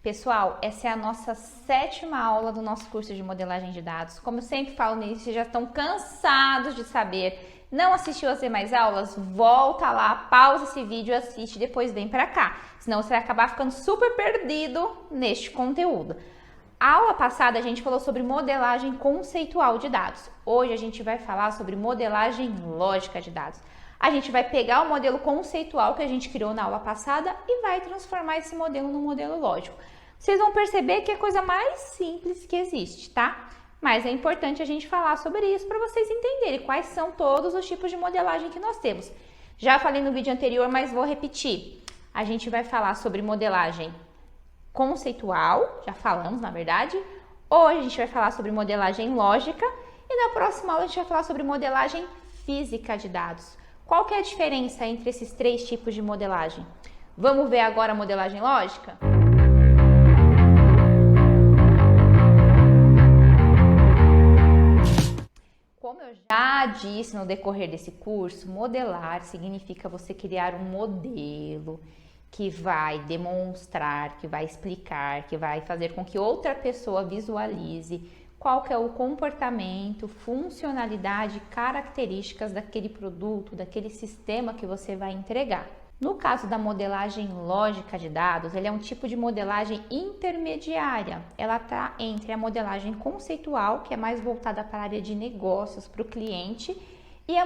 Pessoal, essa é a nossa 7ª aula do nosso curso de modelagem de dados. Como eu sempre falo nisso, vocês já estão cansados de saber. Não assistiu as demais aulas? Volta lá, pausa esse vídeo, assiste e depois vem para cá. Senão você vai acabar ficando super perdido neste conteúdo. A aula passada a gente falou sobre modelagem conceitual de dados. Hoje a gente vai falar sobre modelagem lógica de dados. A gente vai pegar o modelo conceitual que a gente criou na aula passada e vai transformar esse modelo num modelo lógico. Vocês vão perceber que é a coisa mais simples que existe, tá? Mas é importante a gente falar sobre isso para vocês entenderem quais são todos os tipos de modelagem que nós temos. Já falei no vídeo anterior, mas vou repetir. A gente vai falar sobre modelagem conceitual, já falamos na verdade. Hoje a gente vai falar sobre modelagem lógica e na próxima aula a gente vai falar sobre modelagem física de dados. Qual que é a diferença entre esses 3 tipos de modelagem? Vamos ver agora a modelagem lógica? Como eu já disse no decorrer desse curso, modelar significa você criar um modelo que vai demonstrar, que vai explicar, que vai fazer com que outra pessoa visualize qual que é o comportamento, funcionalidade, características daquele produto, daquele sistema que você vai entregar. No caso da modelagem lógica de dados, ele é um tipo de modelagem intermediária. Ela está entre a modelagem conceitual, que é mais voltada para a área de negócios, para o cliente, e a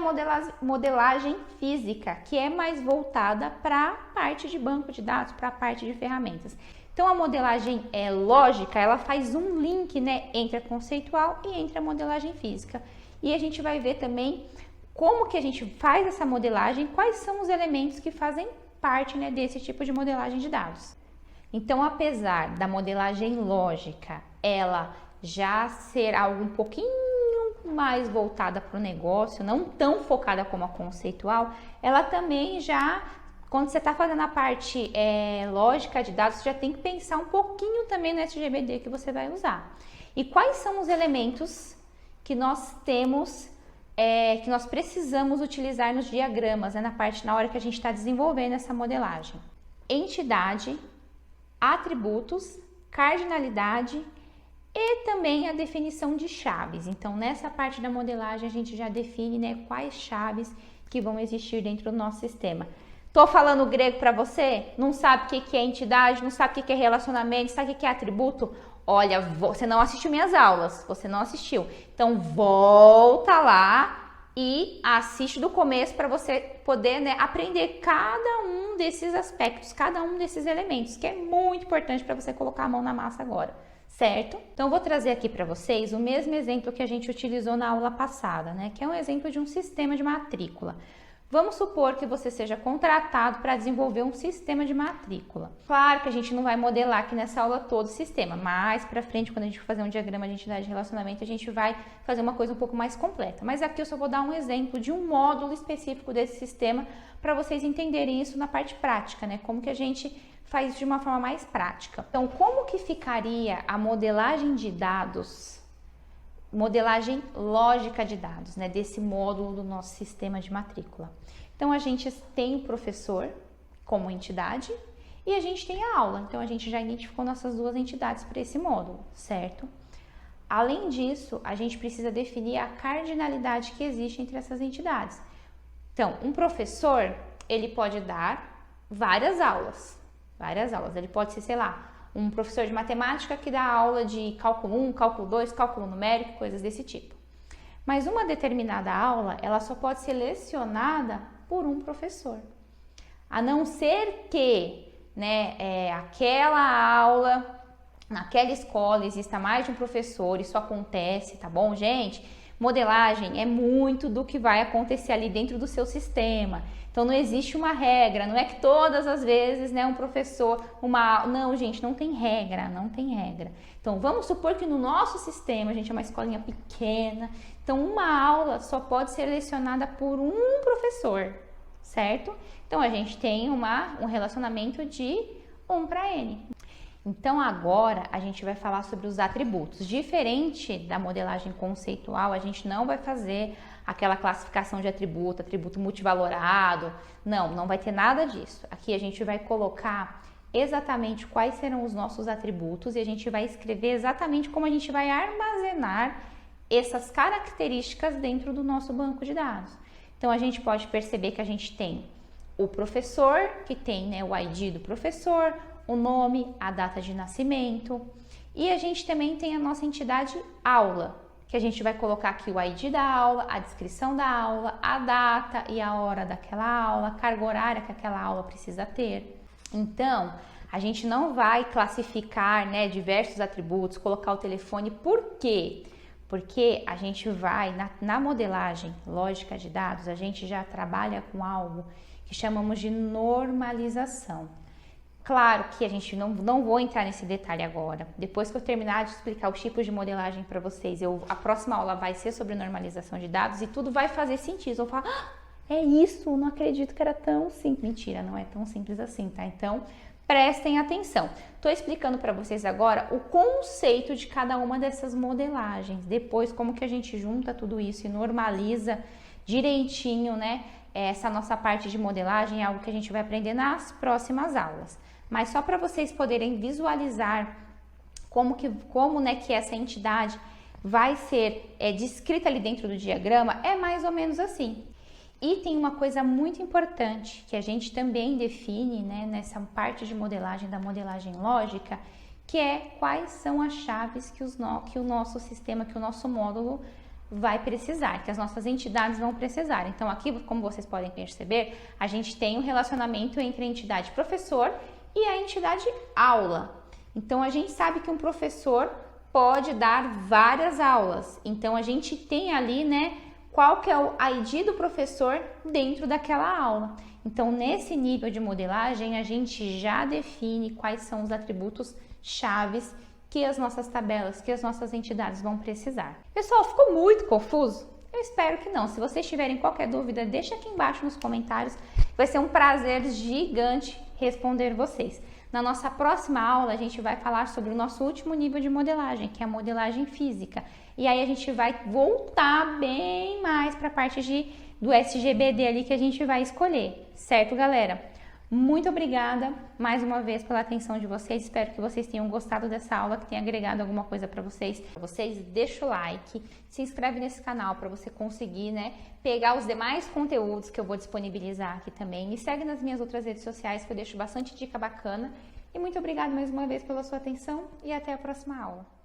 modelagem física, que é mais voltada para a parte de banco de dados, para a parte de ferramentas. Então, a modelagem lógica, ela faz um link, né, entre a conceitual e entre a modelagem física. E a gente vai ver também como que a gente faz essa modelagem, quais são os elementos que fazem parte, né, desse tipo de modelagem de dados. Então, apesar da modelagem lógica, ela já ser algo um pouquinho mais voltada para o negócio, não tão focada como a conceitual, ela também já... Quando você está fazendo a parte lógica de dados, você já tem que pensar um pouquinho também no SGBD que você vai usar. E quais são os elementos que nós temos, que nós precisamos utilizar nos diagramas, né, na hora que a gente está desenvolvendo essa modelagem? Entidade, atributos, cardinalidade e também a definição de chaves. Então, nessa parte da modelagem, a gente já define, né, quais chaves que vão existir dentro do nosso sistema. Tô falando grego para você? Não sabe o que é entidade, não sabe o que é relacionamento, sabe o que é atributo? Olha, você não assistiu minhas aulas, você não assistiu. Então, volta lá e assiste do começo para você poder, né, aprender cada um desses aspectos, cada um desses elementos, que é muito importante para você colocar a mão na massa agora, certo? Então, eu vou trazer aqui para vocês o mesmo exemplo que a gente utilizou na aula passada, né, que é um exemplo de um sistema de matrícula. Vamos supor que você seja contratado para desenvolver um sistema de matrícula. Claro que a gente não vai modelar aqui nessa aula todo o sistema, mais para frente, quando a gente for fazer um diagrama de entidade de relacionamento, a gente vai fazer uma coisa um pouco mais completa. Mas aqui eu só vou dar um exemplo de um módulo específico desse sistema para vocês entenderem isso na parte prática, né? Como que a gente faz isso de uma forma mais prática. Então, como que ficaria a modelagem de dados, modelagem lógica de dados, né, desse módulo do nosso sistema de matrícula? Então, a gente tem o professor como entidade e a gente tem a aula. Então, a gente já identificou nossas 2 entidades para esse módulo, certo? Além disso, a gente precisa definir a cardinalidade que existe entre essas entidades. Então, um professor, ele pode dar várias aulas. Ele pode ser, sei lá, um professor de matemática que dá aula de cálculo 1, cálculo 2, cálculo numérico, coisas desse tipo. Mas uma determinada aula, ela só pode ser lecionada por um professor. A não ser que, né, aquela aula, naquela escola, exista mais de um professor, isso acontece, tá bom, gente? Modelagem é muito do que vai acontecer ali dentro do seu sistema. Então, não existe uma regra, não é que todas as vezes, né, um professor, Não, gente, não tem regra, não tem regra. Então, vamos supor que no nosso sistema, a gente é uma escolinha pequena, então uma aula só pode ser lecionada por um professor, certo? Então, a gente tem um relacionamento de 1 para N. Então, agora a gente vai falar sobre os atributos. Diferente da modelagem conceitual, a gente não vai fazer aquela classificação de atributo multivalorado. Não vai ter nada disso. Aqui a gente vai colocar exatamente quais serão os nossos atributos e a gente vai escrever exatamente como a gente vai armazenar essas características dentro do nosso banco de dados. Então, a gente pode perceber que a gente tem o professor, que tem, né, o ID do professor, o nome, a data de nascimento, e a gente também tem a nossa entidade aula, que a gente vai colocar aqui o ID da aula, a descrição da aula, a data e a hora daquela aula, a carga horária que aquela aula precisa ter. Então, a gente não vai classificar, né, diversos atributos, colocar o telefone, por quê? Porque a gente vai, na modelagem lógica de dados, a gente já trabalha com algo que chamamos de normalização. Claro que a gente não vou entrar nesse detalhe agora. Depois que eu terminar de explicar os tipos de modelagem para vocês, a próxima aula vai ser sobre normalização de dados e tudo vai fazer sentido. Eu vou falar, é isso, não acredito que era tão simples. Mentira, não é tão simples assim, tá? Então, prestem atenção. Estou explicando para vocês agora o conceito de cada uma dessas modelagens. Depois, como que a gente junta tudo isso e normaliza direitinho, né? Essa nossa parte de modelagem é algo que a gente vai aprender nas próximas aulas. Mas só para vocês poderem visualizar como né, que essa entidade vai ser descrita ali dentro do diagrama, é mais ou menos assim. E tem uma coisa muito importante que a gente também define, né, nessa parte de modelagem, da modelagem lógica, que é quais são as chaves que o nosso sistema, que o nosso módulo vai precisar, que as nossas entidades vão precisar. Então aqui, como vocês podem perceber, a gente tem um relacionamento entre a entidade professor e a entidade aula. Então a gente sabe que um professor pode dar várias aulas. Então a gente tem ali, né, qual que é o ID do professor dentro daquela aula. Então, nesse nível de modelagem, a gente já define quais são os atributos chaves que as nossas tabelas, que as nossas entidades vão precisar. Pessoal, ficou muito confuso? Eu espero que não. Se vocês tiverem qualquer dúvida, deixa aqui embaixo nos comentários. Vai ser um prazer gigante responder vocês. Na nossa próxima aula, a gente vai falar sobre o nosso último nível de modelagem, que é a modelagem física. E aí a gente vai voltar bem mais para a parte do SGBD ali que a gente vai escolher, certo, galera? Muito obrigada mais uma vez pela atenção de vocês. Espero que vocês tenham gostado dessa aula, que tenha agregado alguma coisa para vocês. Deixa o like, se inscreve nesse canal para você conseguir, né, pegar os demais conteúdos que eu vou disponibilizar aqui também. Me segue nas minhas outras redes sociais que eu deixo bastante dica bacana. E muito obrigada mais uma vez pela sua atenção e até a próxima aula.